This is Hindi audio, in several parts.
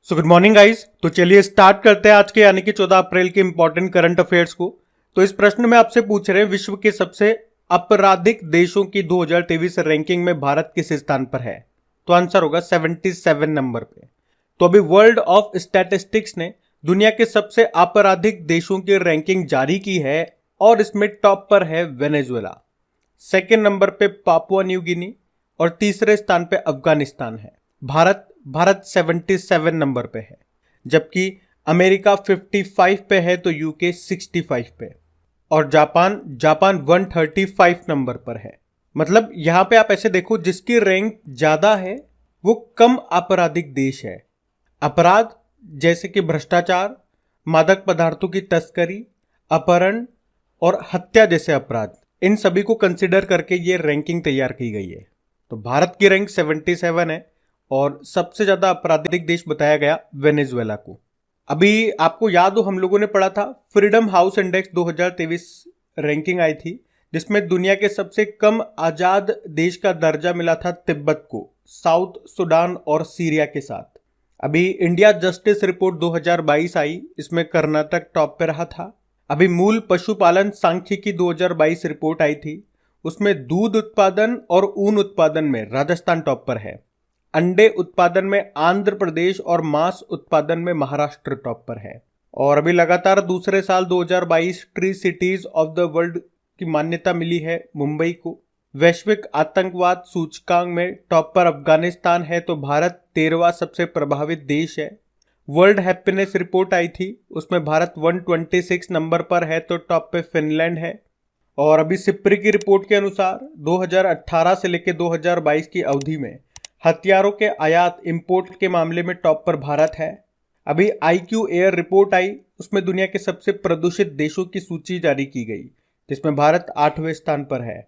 So good morning guys. तो चलिए स्टार्ट करते हैं आज के यानी कि 14 अप्रैल के इंपॉर्टेंट करंट अफेयर्स को। तो इस प्रश्न में आपसे पूछ रहे हैं विश्व के सबसे आपराधिक देशों की 2023 रैंकिंग में भारत किस स्थान पर है। तो आंसर होगा 77 नंबर पे। तो अभी वर्ल्ड ऑफ स्टैटिस्टिक्स ने दुनिया के सबसे आपराधिक देशों की रैंकिंग जारी की है और इसमें टॉप पर है वेनेजुएला, सेकेंड नंबर पे पापुआ न्यू गिनी और तीसरे स्थान पे अफगानिस्तान है। भारत 77 नंबर पे है, जबकि अमेरिका 55 पे है तो यूके 65 पे और जापान 135 नंबर पर है। मतलब यहां पे आप ऐसे देखो, जिसकी रैंक ज्यादा है वो कम आपराधिक देश है। अपराध जैसे कि भ्रष्टाचार, मादक पदार्थों की तस्करी, अपहरण और हत्या जैसे अपराध, इन सभी को कंसिडर करके ये रैंकिंग तैयार की गई है। तो भारत की रैंक 77 है और सबसे ज्यादा आपराधिक देश बताया गया वेनेजुएला को। अभी आपको याद हो, हम लोगों ने पढ़ा था फ्रीडम हाउस इंडेक्स 2023 रैंकिंग आई थी, जिसमें दुनिया के सबसे कम आजाद देश का दर्जा मिला था तिब्बत को, साउथ सुडान और सीरिया के साथ। अभी इंडिया जस्टिस रिपोर्ट 2022 आई, इसमें कर्नाटक टॉप पे रहा था। अभी मूल पशुपालन सांख्यिकी 2022 रिपोर्ट आई थी, उसमें दूध उत्पादन और ऊन उत्पादन में राजस्थान टॉप पर है। अंडे उत्पादन में आंध्र प्रदेश और मांस उत्पादन में महाराष्ट्र टॉप पर है। और अभी लगातार दूसरे साल 2022 tree cities of the world की मान्यता मिली है मुंबई को। वैश्विक आतंकवाद सूचकांक में टॉप पर अफगानिस्तान है तो भारत 13वां सबसे प्रभावित देश है। वर्ल्ड हैप्पीनेस रिपोर्ट आई थी, उसमें भारत 126 नंबर पर है तो टॉप पे फिनलैंड है। और अभी सिप्री की रिपोर्ट के अनुसार 2018 से लेकर 2022 की अवधि में हथियारों के आयात इंपोर्ट के मामले में टॉप पर भारत है। अभी IQ एयर रिपोर्ट आई, उसमें दुनिया के सबसे प्रदूषित देशों की सूची जारी की गई, जिसमें भारत 8वें स्थान पर है।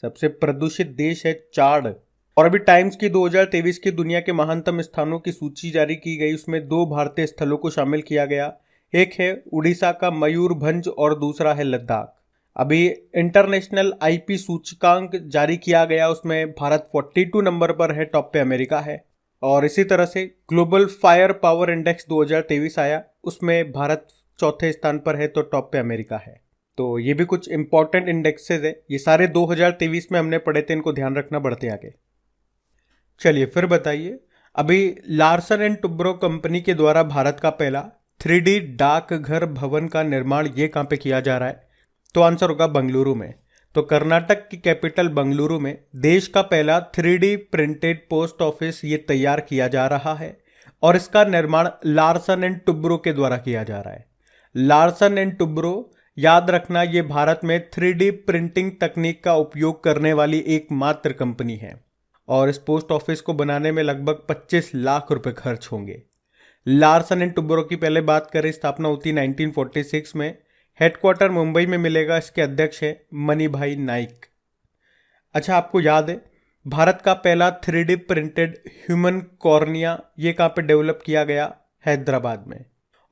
सबसे प्रदूषित देश है चाड। और अभी टाइम्स की 2023 की दुनिया के महानतम स्थानों की सूची जारी की गई, उसमें 2 भारतीय स्थलों को शामिल किया गया। एक है उड़ीसा का मयूरभंज और दूसरा है लद्दाख। अभी इंटरनेशनल IP सूचकांक जारी किया गया, उसमें भारत 42 नंबर पर है, टॉप पे अमेरिका है। और इसी तरह से ग्लोबल फायर पावर इंडेक्स 2023 आया, उसमें भारत चौथे स्थान पर है तो टॉप पे अमेरिका है। तो ये भी कुछ इंपॉर्टेंट इंडेक्सेस है, ये सारे 2023 में हमने पढ़े थे, इनको ध्यान रखना बढ़ते आगे। चलिए फिर बताइए, अभी लार्सन एंड टुब्रो कंपनी के द्वारा भारत का पहला 3D डाकघर भवन का निर्माण ये कहाँ पे किया जा रहा है। तो आंसर होगा बंगलुरु में। तो कर्नाटक की कैपिटल बंगलुरु में देश का पहला 3D प्रिंटेड पोस्ट ऑफिस ये तैयार किया जा रहा है और इसका निर्माण लार्सन एंड टुब्रो के द्वारा किया जा रहा है। लार्सन एंड टुब्रो, याद रखना, ये भारत में 3D प्रिंटिंग तकनीक का उपयोग करने वाली एकमात्र कंपनी है और इस पोस्ट ऑफिस को बनाने में लगभग 25 लाख रुपए खर्च होंगे। लार्सन एंड टुब्रो की पहले बात करें, स्थापना होती 1946 में। हेडक्वार्टर मुंबई में मिलेगा, इसके अध्यक्ष है मणिभाई नाइक। अच्छा, आपको याद है भारत का पहला 3D प्रिंटेड ह्यूमन कॉर्निया ये कहाँ पे डेवलप किया गया? हैदराबाद में।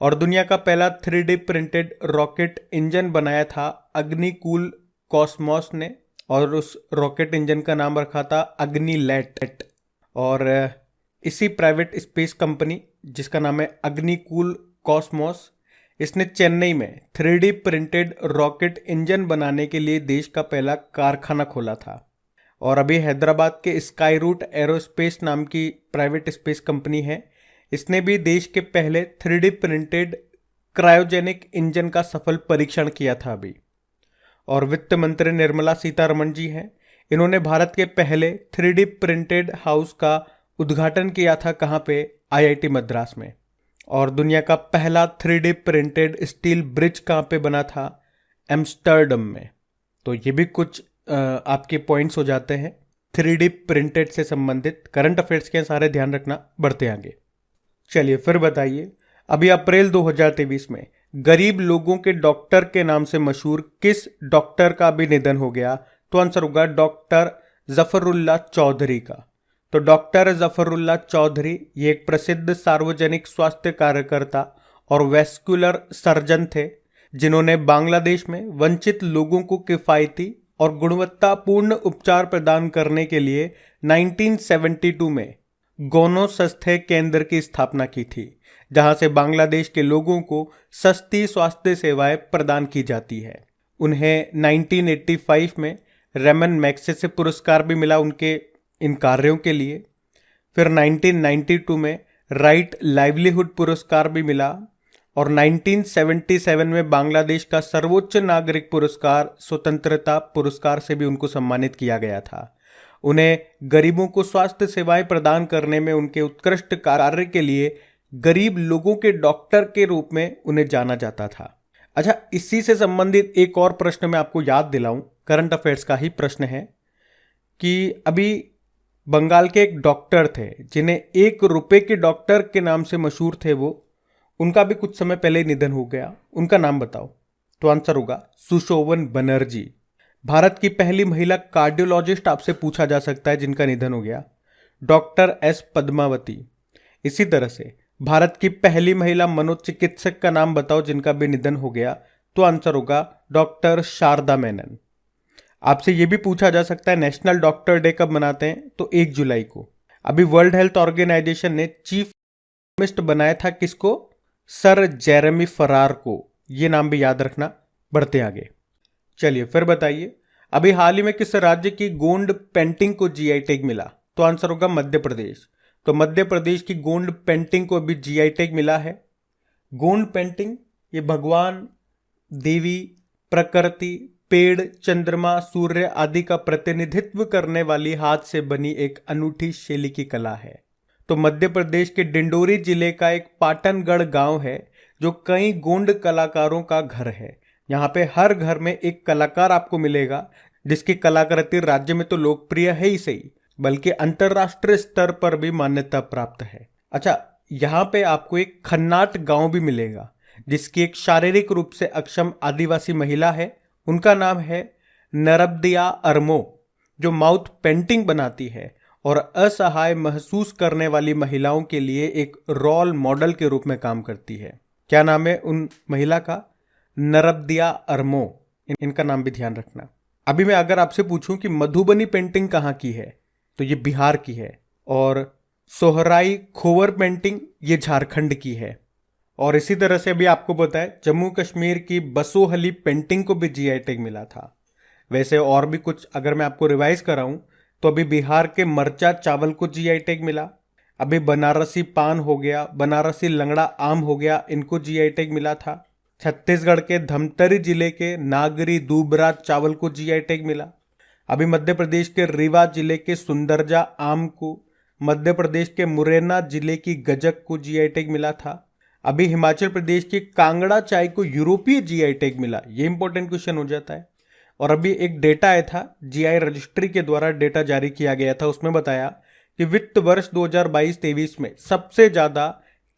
और दुनिया का पहला 3D प्रिंटेड रॉकेट इंजन बनाया था अग्निकूल कॉस्मोस ने और उस रॉकेट इंजन का नाम रखा था अग्निलैट। और इसी प्राइवेट स्पेस कंपनी जिसका नाम है अग्निकूल कॉस्मोस, इसने चेन्नई में 3D प्रिंटेड रॉकेट इंजन बनाने के लिए देश का पहला कारखाना खोला था। और अभी हैदराबाद के स्काई रूट एरोस्पेस नाम की प्राइवेट स्पेस कंपनी है, इसने भी देश के पहले 3D प्रिंटेड क्रायोजेनिक इंजन का सफल परीक्षण किया था अभी। और वित्त मंत्री निर्मला सीतारमण जी हैं, इन्होंने भारत के पहले 3D प्रिंटेड हाउस का उद्घाटन किया था, कहाँ पे? IIT मद्रास में। और दुनिया का पहला 3D प्रिंटेड स्टील ब्रिज कहाँ पे बना था? एम्स्टर्डम में। तो ये भी कुछ आपके पॉइंट्स हो जाते हैं 3D प्रिंटेड से संबंधित। करंट अफेयर्स के सारे ध्यान रखना, बढ़ते आगे। चलिए फिर बताइए, अभी अप्रैल 2023 में गरीब लोगों के डॉक्टर के नाम से मशहूर किस डॉक्टर का भी निधन हो गया? तो आंसर होगा डॉक्टर जफरुल्लाह चौधरी का। तो डॉक्टर जफरुल्लाह चौधरी ये एक प्रसिद्ध सार्वजनिक स्वास्थ्य कार्यकर्ता और वैस्कुलर सर्जन थे, जिन्होंने बांग्लादेश में वंचित लोगों को किफायती और गुणवत्तापूर्ण उपचार प्रदान करने के लिए 1972 में गौनोस्वस्थ्य केंद्र की स्थापना की थी, जहां से बांग्लादेश के लोगों को सस्ती स्वास्थ्य सेवाएं प्रदान की जाती है। उन्हें 1985 में रेमन मैग्सेसे पुरस्कार भी मिला उनके इन कार्यों के लिए। फिर 1992 में राइट लाइवलीहुड पुरस्कार भी मिला और 1977 में बांग्लादेश का सर्वोच्च नागरिक पुरस्कार स्वतंत्रता पुरस्कार से भी उनको सम्मानित किया गया था। उन्हें गरीबों को स्वास्थ्य सेवाएं प्रदान करने में उनके उत्कृष्ट कार्य के लिए गरीब लोगों के डॉक्टर के रूप में उन्हें जाना जाता था। अच्छा, इसी से संबंधित एक और प्रश्न मैं आपको याद दिलाऊं, करंट अफेयर्स का ही प्रश्न है कि अभी बंगाल के एक डॉक्टर थे जिन्हें 1 रुपए के डॉक्टर के नाम से मशहूर थे, वो उनका भी कुछ समय पहले ही निधन हो गया। उनका नाम बताओ। तो आंसर होगा सुशोभन बनर्जी। भारत की पहली महिला कार्डियोलॉजिस्ट आपसे पूछा जा सकता है जिनका निधन हो गया, डॉक्टर एस पद्मावती। इसी तरह से भारत की पहली महिला मनोचिकित्सक का नाम बताओ जिनका भी निधन हो गया। तो आंसर होगा डॉक्टर शारदा मेनन। आपसे यह भी पूछा जा सकता है नेशनल डॉक्टर डे कब मनाते हैं, तो 1 जुलाई को। अभी वर्ल्ड हेल्थ ऑर्गेनाइजेशन ने चीफ इकोनॉमिस्ट बनाया था किसको? सर जेरेमी फरार को। ये नाम भी याद रखना। बढ़ते आगे। चलिए फिर बताइए, अभी हाल ही में किस राज्य की गोंड पेंटिंग को जीआई टैग मिला? तो आंसर होगा मध्य प्रदेश। तो मध्य प्रदेश की गोंड पेंटिंग को अभी जीआई टैग मिला है। गोंड पेंटिंग ये भगवान, देवी, प्रकृति, पेड़, चंद्रमा, सूर्य आदि का प्रतिनिधित्व करने वाली हाथ से बनी एक अनूठी शैली की कला है। तो मध्य प्रदेश के डिंडोरी जिले का एक पाटनगढ़ गांव है जो कई गोंड कलाकारों का घर है। यहाँ पे हर घर में एक कलाकार आपको मिलेगा जिसकी कलाकृति राज्य में तो लोकप्रिय है ही सही, बल्कि अंतरराष्ट्रीय स्तर पर भी मान्यता प्राप्त है। अच्छा, यहाँ पे आपको एक खन्नाट गांव भी मिलेगा जिसकी एक शारीरिक रूप से अक्षम आदिवासी महिला है। उनका नाम है नरबदिया अरमो, जो माउथ पेंटिंग बनाती है और असहाय महसूस करने वाली महिलाओं के लिए एक रोल मॉडल के रूप में काम करती है। क्या नाम है उन महिला का? नरबदिया अरमो। इनका नाम भी ध्यान रखना। अभी मैं अगर आपसे पूछूं कि मधुबनी पेंटिंग कहाँ की है, तो ये बिहार की है। और सोहराई खोवर पेंटिंग ये झारखंड की है। और इसी तरह से अभी आपको पता है जम्मू कश्मीर की बसोहली पेंटिंग को भी जीआई टैग मिला था। वैसे और भी कुछ अगर मैं आपको रिवाइज कराऊं तो अभी बिहार के मरचा चावल को जीआई टैग मिला। अभी बनारसी पान हो गया, बनारसी लंगड़ा आम हो गया, इनको जीआई टैग मिला था। छत्तीसगढ़ के धमतरी जिले के नागरी दूबराज चावल को जीआई टैग मिला। अभी मध्य प्रदेश के रीवा जिले के सुंदरजा आम को, मध्य प्रदेश के मुरैना जिले की गजक को जीआई टैग मिला था। अभी हिमाचल प्रदेश की कांगड़ा चाय को यूरोपीय जीआई टैग मिला। ये इंपॉर्टेंट क्वेश्चन हो जाता है। और अभी एक डेटा आया था, जीआई रजिस्ट्री के द्वारा डेटा जारी किया गया था, उसमें बताया कि वित्त वर्ष 2022-23 में सबसे ज्यादा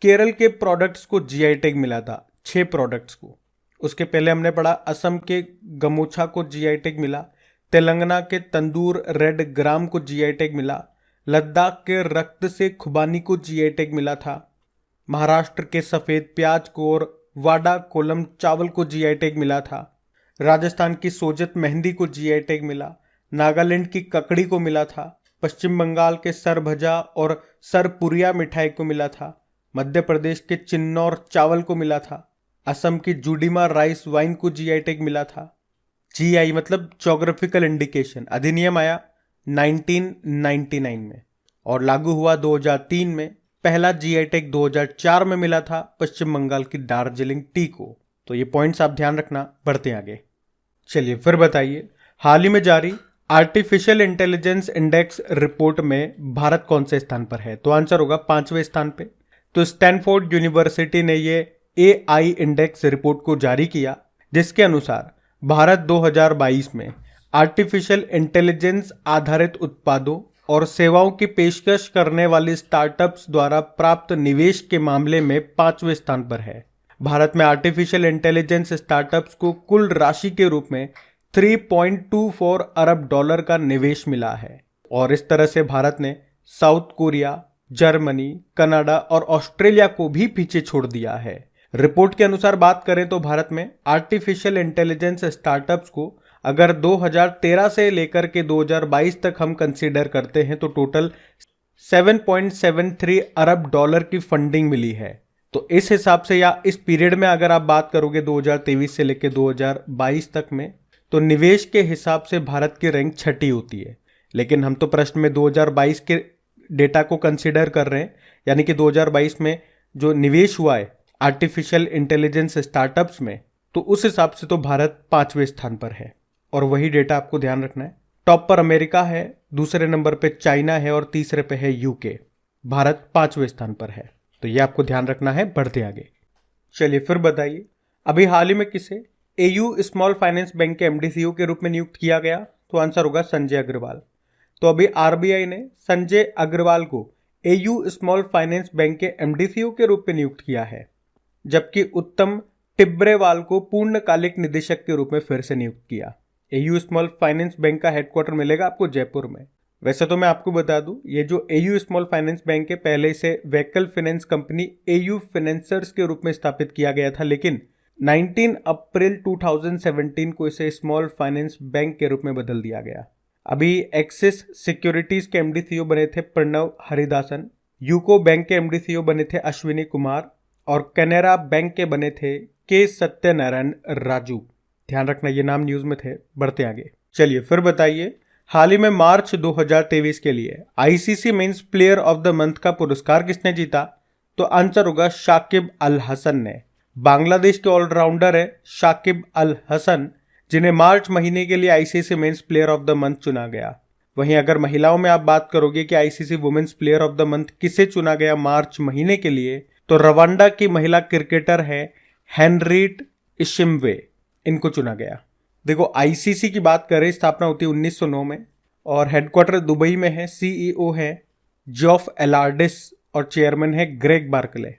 केरल के प्रोडक्ट्स को जीआई टैग मिला था, 6 प्रोडक्ट्स को। उसके पहले हमने पढ़ा असम के गमोछा को जीआई टैग मिला, तेलंगाना के तंदूर रेड ग्राम को जीआई टैग मिला, लद्दाख के रक्त से खुबानी को जीआई टैग मिला था, महाराष्ट्र के सफेद प्याज को और वाडा कोलम चावल को जीआई टैग मिला था, राजस्थान की सोजत मेहंदी को जीआई टैग मिला, नागालैंड की ककड़ी को मिला था, पश्चिम बंगाल के सरभजा और सरपुरिया मिठाई को मिला था, मध्य प्रदेश के चिन्नौर चावल को मिला था, असम की जुडीमा राइस वाइन को जीआई टैग मिला था। जीआई मतलब ज्योग्राफिकल इंडिकेशन अधिनियम आया 1999 में और लागू हुआ 2003 में। पहला जीआई टैग 2004 में मिला था पश्चिम बंगाल की दार्जिलिंग टी को। तो ये पॉइंट्स आप ध्यान रखना। बढ़ते आगे। चलिए फिर बताइए, हाल ही में जारी आर्टिफिशियल इंटेलिजेंस इंडेक्स रिपोर्ट में भारत कौन से स्थान पर है? तो आंसर होगा 5वें स्थान पे। तो स्टैनफोर्ड यूनिवर्सिटी ने ये एआई इंडेक्स रिपोर्ट को जारी किया, जिसके अनुसार भारत 2022 में आर्टिफिशियल इंटेलिजेंस आधारित उत्पादों और सेवाओं की पेशकश करने वाली स्टार्टअप्स द्वारा प्राप्त निवेश के मामले में 5वें स्थान पर है। भारत में आर्टिफिशियल इंटेलिजेंस स्टार्टअप्स को कुल राशि के रूप में 3.24 अरब डॉलर का निवेश मिला है। और इस तरह से भारत ने साउथ कोरिया, जर्मनी, कनाडा और ऑस्ट्रेलिया को भी पीछे छोड़ दिया है। रिपोर्ट के अनुसार बात करें तो भारत में आर्टिफिशियल इंटेलिजेंस स्टार्टअप्स को अगर 2013 से लेकर के 2022 तक हम कंसीडर करते हैं तो टोटल $7.73 अरब की फंडिंग मिली है। तो इस हिसाब से या इस पीरियड में अगर आप बात करोगे 2023 से लेकर 2022 तक में, तो निवेश के हिसाब से भारत की रैंक छठी होती है। लेकिन हम तो प्रश्न में 2022 के डेटा को कंसिडर कर रहे हैं, यानी कि 2022 में जो निवेश हुआ है आर्टिफिशियल इंटेलिजेंस स्टार्टअप्स में, तो उस हिसाब से तो भारत 5वें स्थान पर है। और वही डेटा आपको ध्यान रखना है। टॉप पर अमेरिका है, दूसरे नंबर पे चाइना है और तीसरे पे है यूके। भारत 5वें स्थान पर है, तो ये आपको ध्यान रखना है बढ़ते आगे। चलिए फिर बताइए, अभी हाल ही में किसे एयू स्मॉल फाइनेंस बैंक के एमडी के रूप में नियुक्त किया गया? तो आंसर होगा संजय अग्रवाल। तो अभी आरबीआई ने संजय अग्रवाल को एयू स्मॉल फाइनेंस बैंक के एमडी के रूप में नियुक्त किया है, जबकि उत्तम टिब्रेवाल को पूर्णकालिक निदेशक के रूप में फिर से नियुक्त किया। एयू स्मॉल फाइनेंस बैंक का हेडक्वार्टर मिलेगा आपको जयपुर में। वैसे तो मैं आपको बता दूं, ये जो एयू स्मॉल फाइनेंस बैंक है, पहले इसे vehicle finance company AU financiers के रूप में स्थापित किया गया था, लेकिन 19 अप्रैल 2017 को इसे स्मॉल फाइनेंस बैंक के रूप में बदल दिया गया। अभी एक्सिस सिक्योरिटीज के एमडी बने थे प्रणव हरिदासन, यूको बैंक के एमडी बने थे अश्विनी कुमार, और कैनरा बैंक के बने थे के सत्यनारायण राजू। ध्यान रखना, ये नाम न्यूज में थे। बढ़ते आगे। चलिए फिर बताइए, हाल ही में मार्च 2023 के लिए ICC men's player of the month का पुरस्कार किसने जीता? तो आंसर होगा शाकिब अल हसन ने। बांग्लादेश के ऑलराउंडर है शाकिब अल हसन, जिन्हें मार्च महीने के लिए ICC men's player of the month चुना गया। वहीं अगर महिलाओं में आप बात करोगे कि ICC women's player of the month किसे चुना गया मार्च महीने के लिए, तो रवांडा की महिला क्रिकेटर है हेनरीट इशिम्वे, इनको चुना गया। देखो, आईसीसी की बात करें, स्थापना होती है 1909 में और हेडक्वार्टर दुबई में है। सीईओ है जॉफ एलार्डिस और चेयरमैन है ग्रेग बार्कले।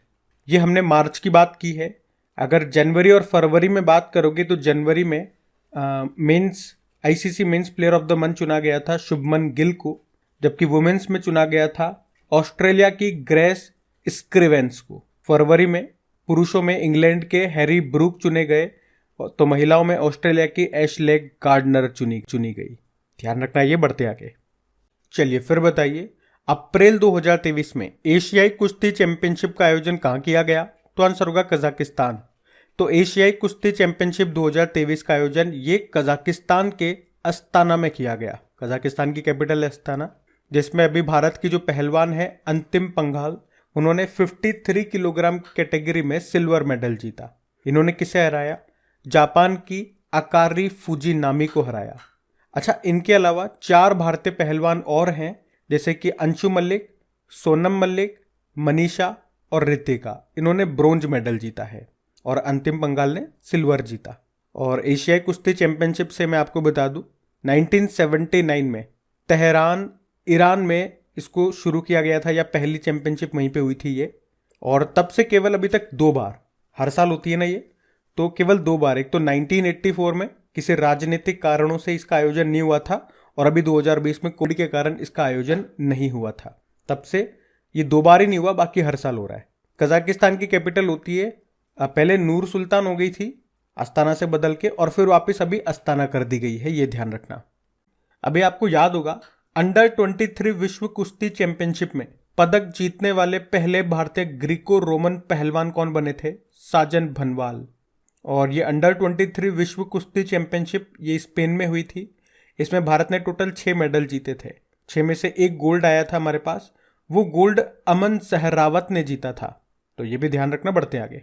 ये हमने मार्च की बात की है। अगर जनवरी और फरवरी में बात करोगे तो जनवरी में men's ICC men's player of the month चुना गया था शुभमन गिल को, जबकि वुमेन्स में चुना गया था ऑस्ट्रेलिया की ग्रेस स्क्रिवेंस को। फरवरी में पुरुषों में इंग्लैंड के हैरी ब्रूक चुने गए, तो महिलाओं में ऑस्ट्रेलिया की एशले गार्डनर चुनी गई। ध्यान रखना, ये बढ़ते आगे। चलिए फिर बताइए, अप्रैल 2023 में एशियाई कुश्ती चैंपियनशिप का आयोजन कहाँ किया गया? तो आंसर होगा कजाकिस्तान। तो एशियाई कुश्ती चैंपियनशिप 2023 का आयोजन ये कजाकिस्तान के अस्ताना में किया गया। कजाकिस्तान की कैपिटल है अस्ताना, जिसमें अभी भारत की जो पहलवान है अंतिम पंघाल, उन्होंने 53 किलोग्राम कैटेगरी में सिल्वर मेडल जीता। इन्होंने किसे हराया? जापान की अकारी फुजिनामी को हराया। अच्छा, इनके अलावा 4 भारतीय पहलवान और हैं, जैसे कि अंशु मल्लिक, सोनम मल्लिक, मनीषा और रितिका। इन्होंने ब्रोंज मेडल जीता है और अंतिम पंघाल ने सिल्वर जीता। और एशियाई कुश्ती चैंपियनशिप से मैं आपको बता दूं, 1979 में तेहरान ईरान में इसको शुरू किया गया था, या पहली चैंपियनशिप वहीं पे हुई थी ये। और तब से केवल अभी तक 2 बार, हर साल होती है ना ये, तो केवल 2 बार, एक तो 1984 में किसी राजनीतिक कारणों से इसका आयोजन नहीं हुआ था, और अभी 2020 में कोविड के कारण इसका आयोजन नहीं हुआ था। तब से ये 2 बार ही नहीं हुआ, बाकी हर साल हो रहा है। कजाकिस्तान की कैपिटल होती है, पहले नूर सुल्तान हो गई थी अस्ताना से बदल के, और फिर वापस अभी अस्ताना कर दी गई है, ये ध्यान रखना। अभी आपको याद होगा, अंडर 23 विश्व कुश्ती चैंपियनशिप में पदक जीतने वाले पहले भारतीय ग्रीको रोमन पहलवान कौन बने थे? साजन भनवाल। और ये अंडर 23 विश्व कुश्ती चैंपियनशिप ये स्पेन में हुई थी। इसमें भारत ने टोटल 6 मेडल जीते थे। 6 में से 1 गोल्ड आया था हमारे पास, वो गोल्ड अमन सहरावत ने जीता था। तो ये भी ध्यान रखना। बढ़ते आगे।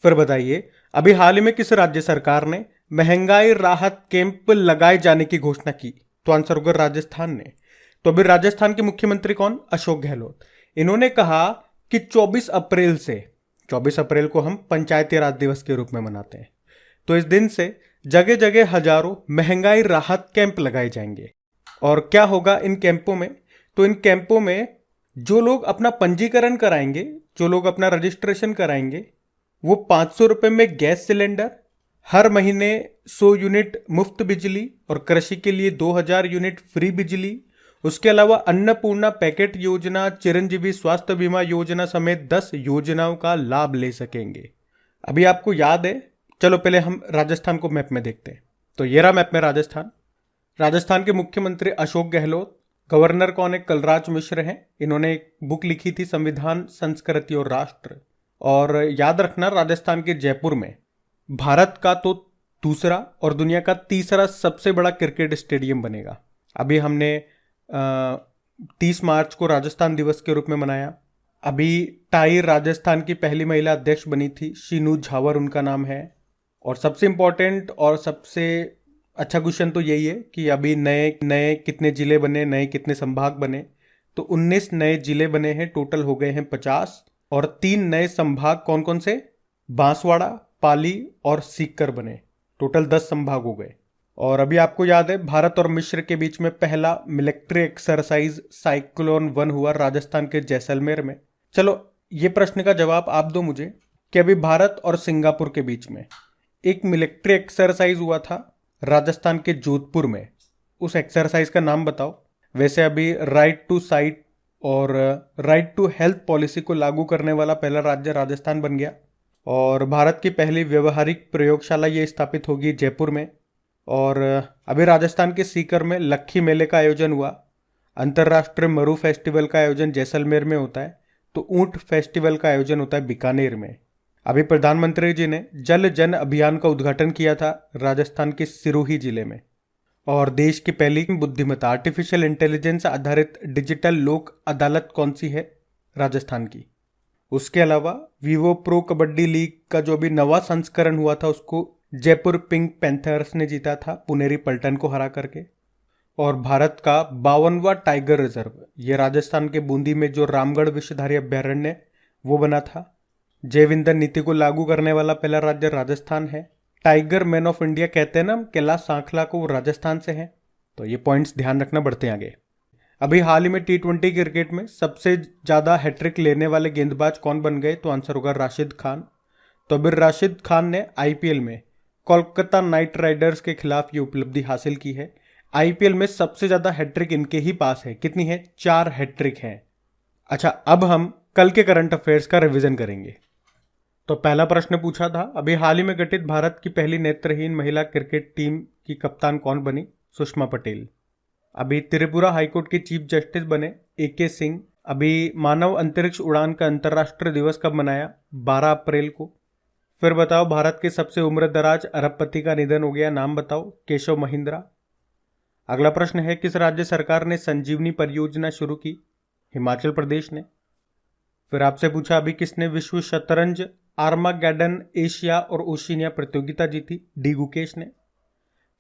फिर बताइए, अभी हाल ही में किस राज्य सरकार ने महंगाई राहत कैंप लगाए जाने की घोषणा की? तो आंसर होगा राजस्थान ने। तो अभी राजस्थान के मुख्यमंत्री कौन? अशोक गहलोत। इन्होंने कहा कि 24 अप्रैल को हम पंचायती राज दिवस के रूप में मनाते हैं, तो इस दिन से जगह जगह हजारों महंगाई राहत कैंप लगाए जाएंगे। और क्या होगा इन कैंपों में? तो इन कैंपों में जो लोग अपना पंजीकरण कराएंगे, जो लोग अपना रजिस्ट्रेशन कराएंगे, वो 500 रुपये में गैस सिलेंडर, हर महीने 100 यूनिट मुफ्त बिजली, और कृषि के लिए 2000 यूनिट फ्री बिजली। उसके अलावा अन्नपूर्णा पैकेट योजना, चिरंजीवी स्वास्थ्य बीमा योजना समेत 10 योजनाओं का लाभ ले सकेंगे। अभी आपको याद है, चलो पहले हम राजस्थान को मैप में देखते हैं। तो ये रहा मैप में राजस्थान। राजस्थान के मुख्यमंत्री अशोक गहलोत, गवर्नर कौन है? कलराज मिश्र हैं। इन्होंने एक बुक लिखी थी, संविधान, संस्कृति और राष्ट्र। और याद रखना, राजस्थान के जयपुर में भारत का तो दूसरा और दुनिया का तीसरा सबसे बड़ा क्रिकेट स्टेडियम बनेगा। अभी हमने 30 मार्च को राजस्थान दिवस के रूप में मनाया। अभी टाई राजस्थान की पहली महिला अध्यक्ष बनी थी, शीनू झावर उनका नाम है। और सबसे इम्पोर्टेंट और सबसे अच्छा क्वेश्चन तो यही है कि अभी नए नए कितने जिले बने, नए कितने संभाग बने? तो 19 नए जिले बने हैं, टोटल हो गए हैं 50। और 3 नए संभाग कौन कौन से? बांसवाड़ा, पाली और सीकर बने। टोटल 10 संभाग हो गए। और अभी आपको याद है, भारत और मिस्र के बीच में पहला मिलिट्री एक्सरसाइज साइक्लोन 1 हुआ राजस्थान के जैसलमेर में। चलो ये प्रश्न का जवाब आप दो मुझे कि अभी भारत और सिंगापुर के बीच में एक मिलिट्री एक्सरसाइज हुआ था राजस्थान के जोधपुर में। उस एक्सरसाइज का नाम बताओ। वैसे अभी राइट टू साइट और राइट टू हेल्थ पॉलिसी को लागू करने वाला पहला राज्य राजस्थान बन गया। और भारत की पहली व्यवहारिक प्रयोगशाला ये स्थापित होगी जयपुर में। और अभी राजस्थान के सीकर में लक्खी मेले का आयोजन हुआ। अंतर्राष्ट्रीय मरु फेस्टिवल का आयोजन जैसलमेर में होता है। तो ऊंट फेस्टिवल का आयोजन होता है बीकानेर में। अभी प्रधानमंत्री जी ने जल जन अभियान का उद्घाटन किया था राजस्थान के सिरोही जिले में। और देश की पहली बुद्धिमत्ता आर्टिफिशियल इंटेलिजेंस आधारित डिजिटल लोक अदालत कौन सी है? राजस्थान की। उसके अलावा वीवो प्रो कबड्डी लीग का जो भी नवा संस्करण हुआ था उसको जयपुर पिंक पैंथर्स ने जीता था पुनेरी पल्टन को हरा करके। और भारत का 52वां टाइगर रिजर्व ये राजस्थान के बूंदी में जो रामगढ़ विषधारी अभ्यारण्य वो बना था। जैव ईंधन नीति को लागू करने वाला पहला राज्य राजस्थान है। टाइगर मैन ऑफ इंडिया कहते हैं ना कैलाश सांखला को, वो राजस्थान से है। तो ये पॉइंट्स ध्यान रखना, बढ़ते आगे। अभी हाल ही में T20 क्रिकेट में सबसे ज़्यादा हैट्रिक लेने वाले गेंदबाज कौन बन गए? तो आंसर होगा राशिद खान। तो अभी राशिद खान ने IPL में कोलकाता नाइट राइडर्स के खिलाफ ये उपलब्धि हासिल की है। IPL में सबसे ज़्यादा हैट्रिक इनके ही पास है। कितनी है? 4 हैट्रिक हैं। अच्छा, अब हम कल के करंट अफेयर्स का रिवीजन करेंगे। तो पहला प्रश्न पूछा था, अभी हाल ही में गठित भारत की पहली नेत्रहीन महिला क्रिकेट टीम की कप्तान कौन बनी? सुषमा पटेल। अभी त्रिपुरा हाईकोर्ट के चीफ जस्टिस बने AK सिंह। अभी मानव अंतरिक्ष उड़ान का अंतर्राष्ट्रीय दिवस कब मनाया? 12 अप्रैल को। फिर बताओ, भारत के सबसे उम्रदराज अरबपति का निधन हो गया, नाम बताओ? केशव महिंद्रा। अगला प्रश्न है, किस राज्य सरकार ने संजीवनी परियोजना शुरू की? हिमाचल प्रदेश ने। फिर आपसे पूछा, अभी किसने विश्व शतरंज आर्मागेडन एशिया और ओशिनिया प्रतियोगिता जीती? डी गुकेश ने।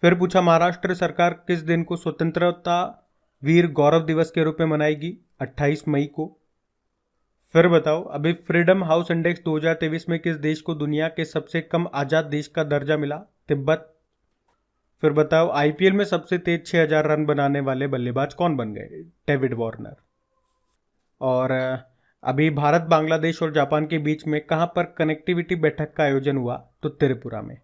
फिर पूछा, महाराष्ट्र सरकार किस दिन को स्वतंत्रता वीर गौरव दिवस के रूप में मनाएगी? 28 मई को। फिर बताओ, अभी फ्रीडम हाउस इंडेक्स 2023 में किस देश को दुनिया के सबसे कम आजाद देश का दर्जा मिला? तिब्बत। फिर बताओ, IPL में सबसे तेज 6000 रन बनाने वाले बल्लेबाज कौन बन गए? David Warner. और अभी भारत, बांग्लादेश और जापान के बीच में कहां पर कनेक्टिविटी बैठक का आयोजन हुआ? तो त्रिपुरा में।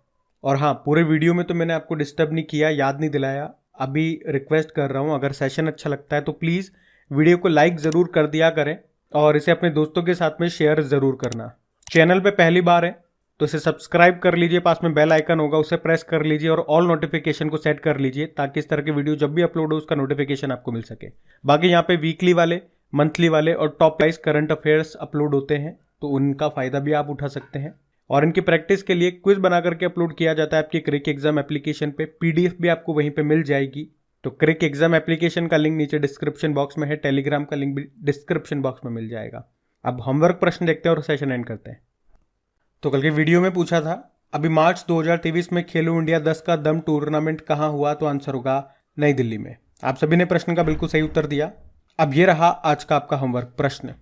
और हाँ, पूरे वीडियो में तो मैंने आपको डिस्टर्ब नहीं किया, याद नहीं दिलाया। अभी रिक्वेस्ट कर रहा हूँ, अगर सेशन अच्छा लगता है तो प्लीज़ वीडियो को लाइक ज़रूर कर दिया करें और इसे अपने दोस्तों के साथ में शेयर ज़रूर करना। चैनल पे पहली बार है तो इसे सब्सक्राइब कर लीजिए, पास में बेल आइकन होगा उसे प्रेस कर लीजिए और ऑल नोटिफिकेशन को सेट कर लीजिए ताकि इस तरह के वीडियो जब भी अपलोड हो उसका नोटिफिकेशन आपको मिल सके। बाकी यहाँ पे वीकली वाले, मंथली वाले और top wise current affairs upload होते हैं, तो उनका फ़ायदा भी आप उठा सकते हैं। और इनकी प्रैक्टिस के लिए क्विज बना करके अपलोड किया जाता है आपकी क्रिक एग्जाम एप्लीकेशन पे। PDF भी आपको वहीं पे मिल जाएगी। तो क्रिक एग्जाम एप्लीकेशन का लिंक नीचे डिस्क्रिप्शन बॉक्स में है, टेलीग्राम का लिंक भी डिस्क्रिप्शन बॉक्स में मिल जाएगा। अब होमवर्क प्रश्न देखते हैं और सेशन एंड करते हैं। तो कल के वीडियो में पूछा था, अभी मार्च 2023 में खेलो इंडिया 10 का दम टूर्नामेंट कहाँ हुआ? तो आंसर होगा नई दिल्ली में। आप सभी ने प्रश्न का बिल्कुल सही उत्तर दिया। अब ये रहा आज का आपका होमवर्क प्रश्न।